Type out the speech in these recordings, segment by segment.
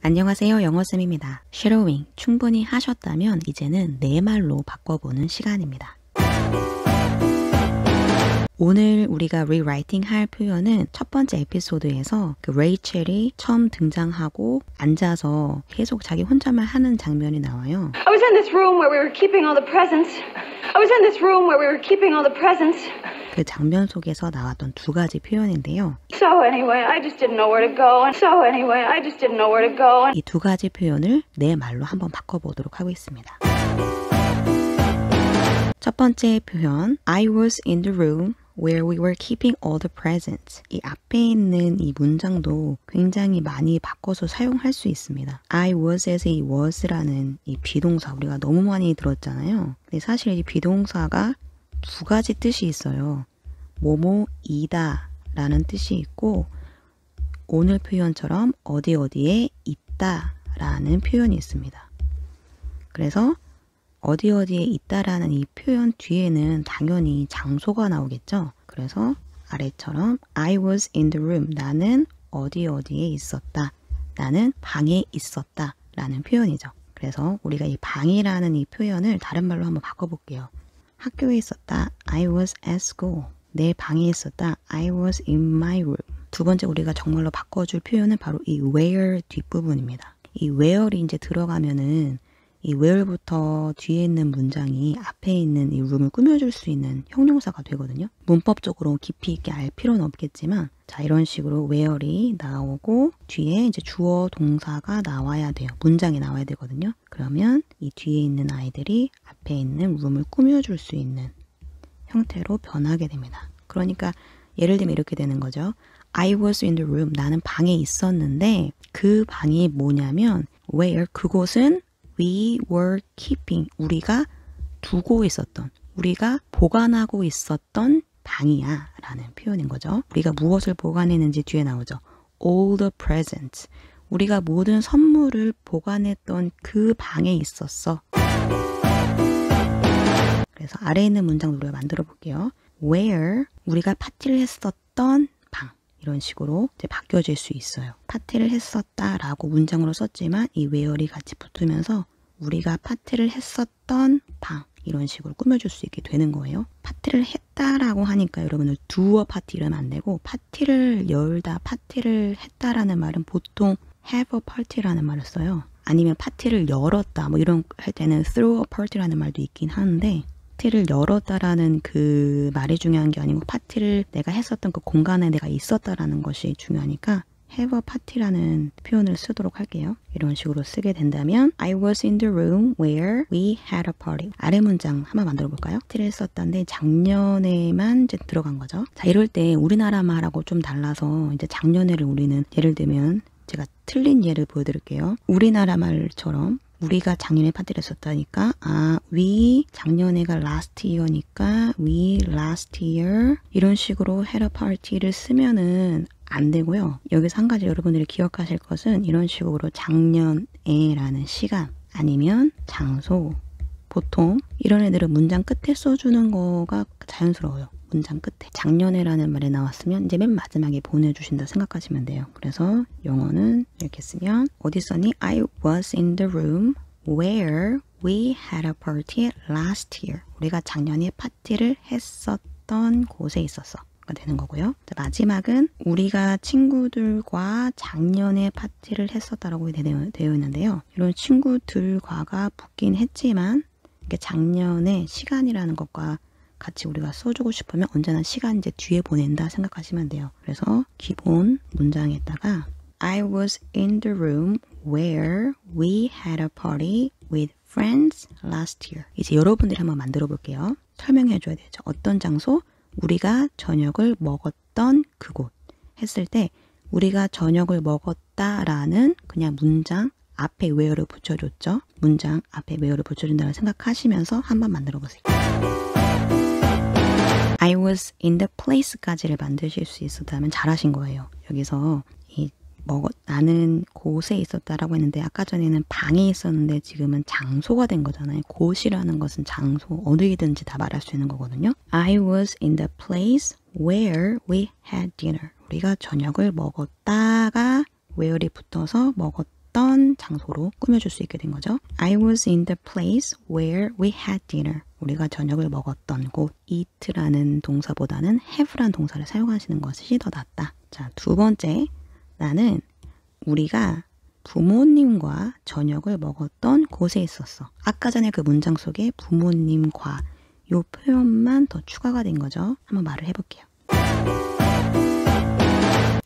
안녕하세요. 영어쌤입니다. 쉐도잉 충분히 하셨다면 이제는 내 말로 바꿔보는 시간입니다. 오늘 우리가 rewriting 할 표현은 첫 번째 에피소드에서 그 레이첼이 처음 등장하고 앉아서 계속 자기 혼잣말 하는 장면이 나와요. I was in this room where we were keeping all the presents. I was in this room where we were keeping all the presents. 그 장면 속에서 나왔던 두 가지 표현인데요. So anyway, I just didn't know where to go. So anyway, I just didn't know where to go. 이 두 가지 표현을 내 말로 한번 바꿔보도록 하겠습니다. 첫 번째 표현, I was in the room where we were keeping all the presents. 이 앞에 있는 이 문장도 굉장히 많이 바꿔서 사용할 수 있습니다. I was에서 이 was라는 이 비동사 우리가 너무 많이 들었잖아요. 근데 사실 이 비동사가 두 가지 뜻이 있어요. 뭐뭐이다 라는 뜻이 있고 오늘 표현처럼 어디 어디에 있다 라는 표현이 있습니다. 그래서 어디 어디에 있다라는 이 표현 뒤에는 당연히 장소가 나오겠죠. 그래서 아래처럼 I was in the room. 나는 어디 어디에 있었다. 나는 방에 있었다 라는 표현이죠. 그래서 우리가 이 방이라는 이 표현을 다른 말로 한번 바꿔볼게요. 학교에 있었다. I was at school. 내 방에 있었다. I was in my room. 두 번째 우리가 정말로 바꿔줄 표현은 바로 이 where 뒷부분입니다. 이 where이 이제 들어가면은 이 where부터 뒤에 있는 문장이 앞에 있는 이 room을 꾸며줄 수 있는 형용사가 되거든요. 문법적으로 깊이 있게 알 필요는 없겠지만 자 이런 식으로 where이 나오고 뒤에 이제 주어 동사가 나와야 돼요. 문장이 나와야 되거든요. 그러면 이 뒤에 있는 아이들이 앞에 있는 room을 꾸며줄 수 있는 형태로 변하게 됩니다. 그러니까 예를 들면 이렇게 되는 거죠. I was in the room. 나는 방에 있었는데 그 방이 뭐냐면 where 그곳은 we were keeping. 우리가 두고 있었던, 우리가 보관하고 있었던 방이야 라는 표현인 거죠. 우리가 무엇을 보관했는지 뒤에 나오죠. All the presents. 우리가 모든 선물을 보관했던 그 방에 있었어. 그래서 아래에 있는 문장 우리가 만들어 볼게요. Where 우리가 파티를 했었던 방. 이런 식으로 이제 바뀌어질 수 있어요. 파티를 했었다라고 문장으로 썼지만 이 where이 같이 붙으면서 우리가 파티를 했었던 방 이런 식으로 꾸며줄 수 있게 되는 거예요. 파티를 했다라고 하니까 여러분들 do a party 이러면 안 되고 파티를 열다, 파티를 했다라는 말은 보통 have a party라는 말을 써요. 아니면 파티를 열었다 뭐 이런 할 때는 throw a party라는 말도 있긴 하는데 파티를 열었다라는 그 말이 중요한 게 아니고 파티를 내가 했었던 그 공간에 내가 있었다라는 것이 중요하니까 have a party라는 표현을 쓰도록 할게요. 이런 식으로 쓰게 된다면 I was in the room where we had a party. 아래 문장 한번 만들어 볼까요? 파티를 했었다는데 작년에만 이제 들어간 거죠. 자 이럴 때 우리나라 말하고 좀 달라서 이제 작년에를 우리는 예를 들면 제가 틀린 예를 보여드릴게요. 우리나라 말처럼 우리가 작년에 파티를 했었다니까 we 작년에가 last year니까 we last year 이런 식으로 had a party를 쓰면은 안 되고요. 여기서 한 가지 여러분들이 기억하실 것은 이런 식으로 작년에라는 시간 아니면 장소 보통 이런 애들은 문장 끝에 써주는 거가 자연스러워요. 문장 끝에 작년에라는 말이 나왔으면 이제 맨 마지막에 보내주신다 생각하시면 돼요. 그래서 영어는 이렇게 쓰면 어디 썼니? I was in the room where we had a party last year. 우리가 작년에 파티를 했었던 곳에 있었어. 가 되는 거고요. 자, 마지막은 우리가 친구들과 작년에 파티를 했었다라고 되어 있는데요. 이런 친구들과가 붙긴 했지만 이게 작년에 시간이라는 것과 같이 우리가 써주고 싶으면 언제나 시간 이제 뒤에 보낸다 생각하시면 돼요. 그래서 기본 문장에다가 I was in the room where we had a party with friends last year. 이제 여러분들이 한번 만들어 볼게요. 설명해 줘야 되죠. 어떤 장소? 우리가 저녁을 먹었던 그곳 했을 때 우리가 저녁을 먹었다라는 그냥 문장 앞에 where를 붙여줬죠. 문장 앞에 where를 붙여준다고 생각하시면서 한번 만들어 보세요. I was in the place까지를 만드실 수 있었다면 잘하신 거예요. 여기서 나는 곳에 있었다라고 했는데 아까 전에는 방에 있었는데 지금은 장소가 된 거잖아요. 곳이라는 것은 장소, 어디든지 다 말할 수 있는 거거든요. I was in the place where we had dinner. 우리가 저녁을 먹었다가 where이 붙어서 먹었다 있었던 장소로 꾸며줄 수 있게 된 거죠. I was in the place where we had dinner. 우리가 저녁을 먹었던 곳. eat라는 동사보다는 have란 동사를 사용하시는 것이 더 낫다. 자, 두 번째, 나는 우리가 부모님과 저녁을 먹었던 곳에 있었어. 아까 전에 그 문장 속에 부모님과 요 표현만 더 추가가 된 거죠. 한번 말을 해볼게요.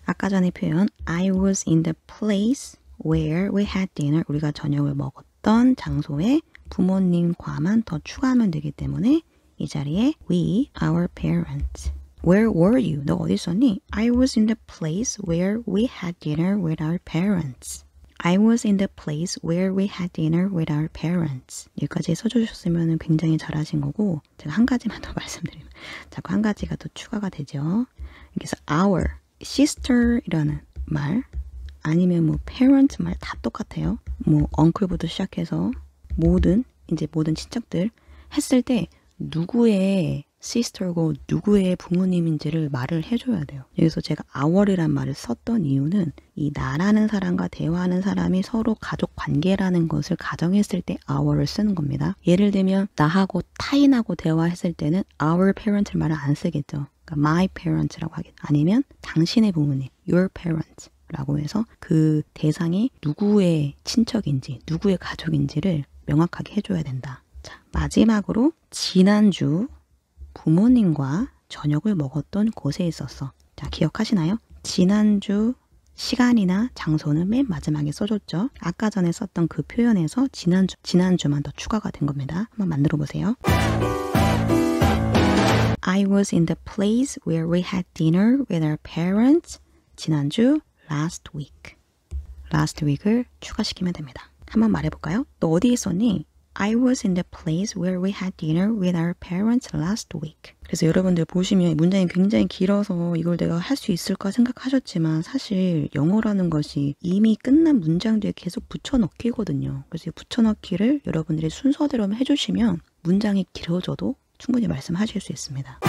아까 전에 표현 I was in the place where we had dinner. 우리가 저녁을 먹었던 장소에 부모님과만 더 추가하면 되기 때문에 이 자리에 we, our parents. Where were you? 너 어디 있었니? I was in the place where we had dinner with our parents. I was in the place where we had dinner with our parents. 여기까지 써주셨으면 굉장히 잘하신 거고 제가 한 가지만 더 말씀드리면 자꾸 한 가지가 더 추가가 되죠. 여기서 our, sister이라는 말 아니면 뭐 parent 말 다 똑같아요. 뭐 uncle부터 시작해서 모든 친척들 했을 때 누구의 sister고 누구의 부모님인지를 말을 해줘야 돼요. 여기서 제가 our이란 말을 썼던 이유는 이 나라는 사람과 대화하는 사람이 서로 가족 관계라는 것을 가정했을 때 our를 쓰는 겁니다. 예를 들면 나하고 타인하고 대화했을 때는 our parent를 말을 안 쓰겠죠. 그러니까 my parents라고 하겠죠. 아니면 당신의 부모님, your parents 라고 해서 그 대상이 누구의 친척인지 누구의 가족인지를 명확하게 해줘야 된다. 자, 마지막으로 지난주 부모님과 저녁을 먹었던 곳에 있었어. 자, 기억하시나요? 지난주 시간이나 장소는 맨 마지막에 써줬죠. 아까 전에 썼던 그 표현에서 지난주만 더 추가가 된 겁니다. 한번 만들어 보세요. I was in the place where we had dinner with our parents. 지난주 last week. last week을 추가시키면 됩니다. 한번 말해볼까요? 너 어디 있었니? I was in the place where we had dinner with our parents last week. 그래서 여러분들 보시면 문장이 굉장히 길어서 이걸 내가 할 수 있을까 생각하셨지만 사실 영어라는 것이 이미 끝난 문장 뒤에 계속 붙여넣기거든요. 그래서 이 붙여넣기를 여러분들이 순서대로 해주시면 문장이 길어져도 충분히 말씀하실 수 있습니다.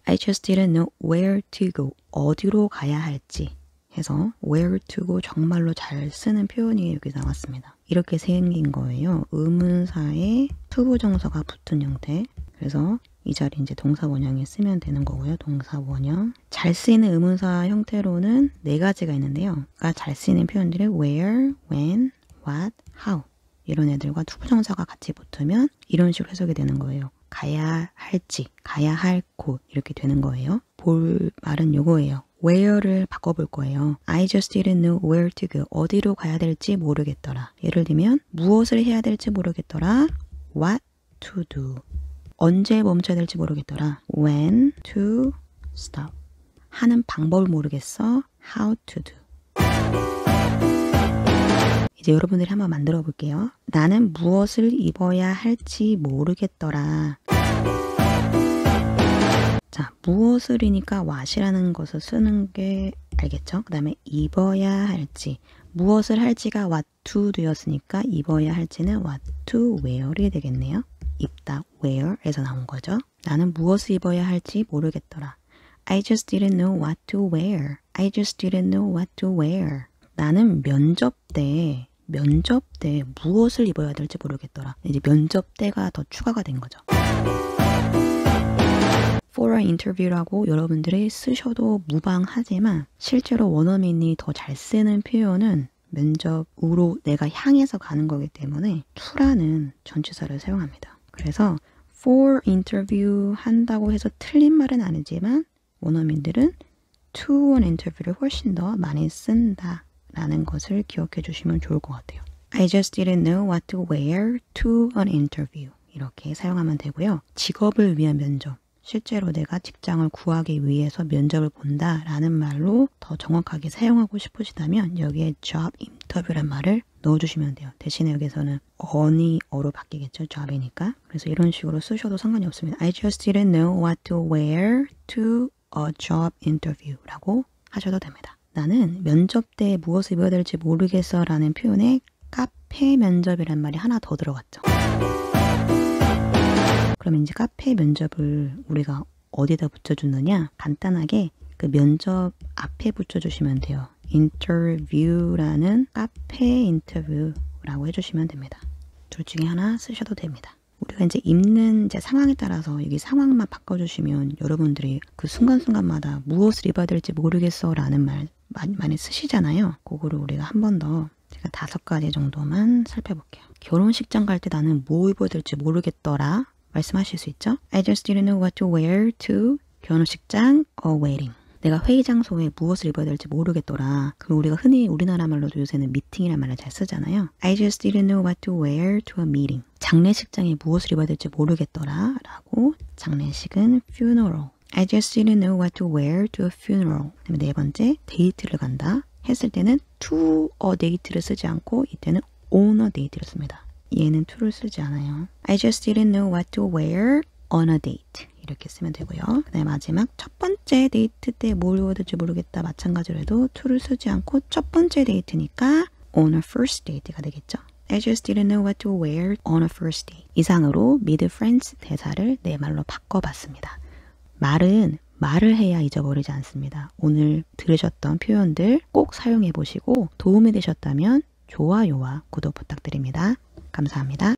I just didn't know where to go. 어디로 가야 할지 해서 where to go 정말로 잘 쓰는 표현이 여기 나왔습니다. 이렇게 생긴 거예요. 의문사에 투부정사가 붙은 형태. 그래서 이 자리 이제 동사 원형에 쓰면 되는 거고요. 동사 원형. 잘 쓰이는 의문사 형태로는 네 가지가 있는데요. 그러니까 잘 쓰이는 표현들이 where, when, what, how 이런 애들과 투부정사가 같이 붙으면 이런 식으로 해석이 되는 거예요. 가야 할지, 가야 할 곳 이렇게 되는 거예요. 볼 말은 요거예요. where를 바꿔볼 거예요. I just didn't know where to go. 어디로 가야 될지 모르겠더라. 예를 들면 무엇을 해야 될지 모르겠더라. What to do. 언제 멈춰야 될지 모르겠더라. When to stop. 하는 방법을 모르겠어. How to do. 이제 여러분들이 한번 만들어 볼게요. 나는 무엇을 입어야 할지 모르겠더라. 자, 무엇을이니까 what이라는 것을 쓰는 게 알겠죠? 그 다음에 입어야 할지, 무엇을 할지가 what to do였으니까 입어야 할지는 what to wear이 되겠네요. 입다, wear에서 나온 거죠. 나는 무엇을 입어야 할지 모르겠더라. I just didn't know what to wear. I just didn't know what to wear. 나는 면접 때 무엇을 입어야 될지 모르겠더라. 이제 면접 때가 더 추가가 된 거죠. For an interview라고 여러분들이 쓰셔도 무방하지만 실제로 원어민이 더 잘 쓰는 표현은 면접으로 내가 향해서 가는 거기 때문에 to라는 전치사를 사용합니다. 그래서 for interview 한다고 해서 틀린 말은 아니지만 원어민들은 to an interview를 훨씬 더 많이 쓴다 라는 것을 기억해 주시면 좋을 것 같아요. I just didn't know what to wear to an interview 이렇게 사용하면 되고요. 직업을 위한 면접 실제로 내가 직장을 구하기 위해서 면접을 본다라는 말로 더 정확하게 사용하고 싶으시다면 여기에 job interview란 말을 넣어주시면 돼요. 대신에 여기서는 어로 바뀌겠죠. job이니까. 그래서 이런 식으로 쓰셔도 상관이 없습니다. I just didn't know what to wear to a job interview라고 하셔도 됩니다. 나는 면접 때 무엇을 입어야 될지 모르겠어 라는 표현에 카페 면접이란 말이 하나 더 들어갔죠. 그럼 이제 카페 면접을 우리가 어디다 붙여주느냐? 간단하게 그 면접 앞에 붙여주시면 돼요. interview라는 카페 인터뷰라고 해주시면 됩니다. 둘 중에 하나 쓰셔도 됩니다. 우리가 이제 입는 이제 상황에 따라서 여기 상황만 바꿔주시면 여러분들이 그 순간순간마다 무엇을 입어야 될지 모르겠어 라는 말 많이 쓰시잖아요. 그거를 우리가 한 번 더 제가 5가지 정도만 살펴볼게요. 결혼식장 갈 때 나는 뭐 입어야 될지 모르겠더라 말씀하실 수 있죠? I just didn't know what to wear to 결혼식장 or wedding. 내가 회의 장소에 무엇을 입어야 될지 모르겠더라. 그리고 우리가 흔히 우리나라 말로도 요새는 미팅이라는 말을 잘 쓰잖아요. I just didn't know what to wear to a meeting. 장례식장에 무엇을 입어야 될지 모르겠더라 라고. 장례식은 funeral. I just didn't know what to wear to a funeral. 그다음에 네 번째, 데이트를 간다 했을 때는 to a date를 쓰지 않고 이때는 on a date를 씁니다. 얘는 to를 쓰지 않아요. I just didn't know what to wear on a date. 이렇게 쓰면 되고요. 그 다음에 마지막 첫 번째 데이트 때 뭘 입어야 될지 모르겠다. 마찬가지로 해도 to를 쓰지 않고 첫 번째 데이트니까 on a first date가 되겠죠. I just didn't know what to wear on a first date. 이상으로 mid friends 대사를 네 말로 바꿔봤습니다. 말을 해야 잊어버리지 않습니다. 오늘 들으셨던 표현들 꼭 사용해 보시고 도움이 되셨다면 좋아요와 구독 부탁드립니다. 감사합니다.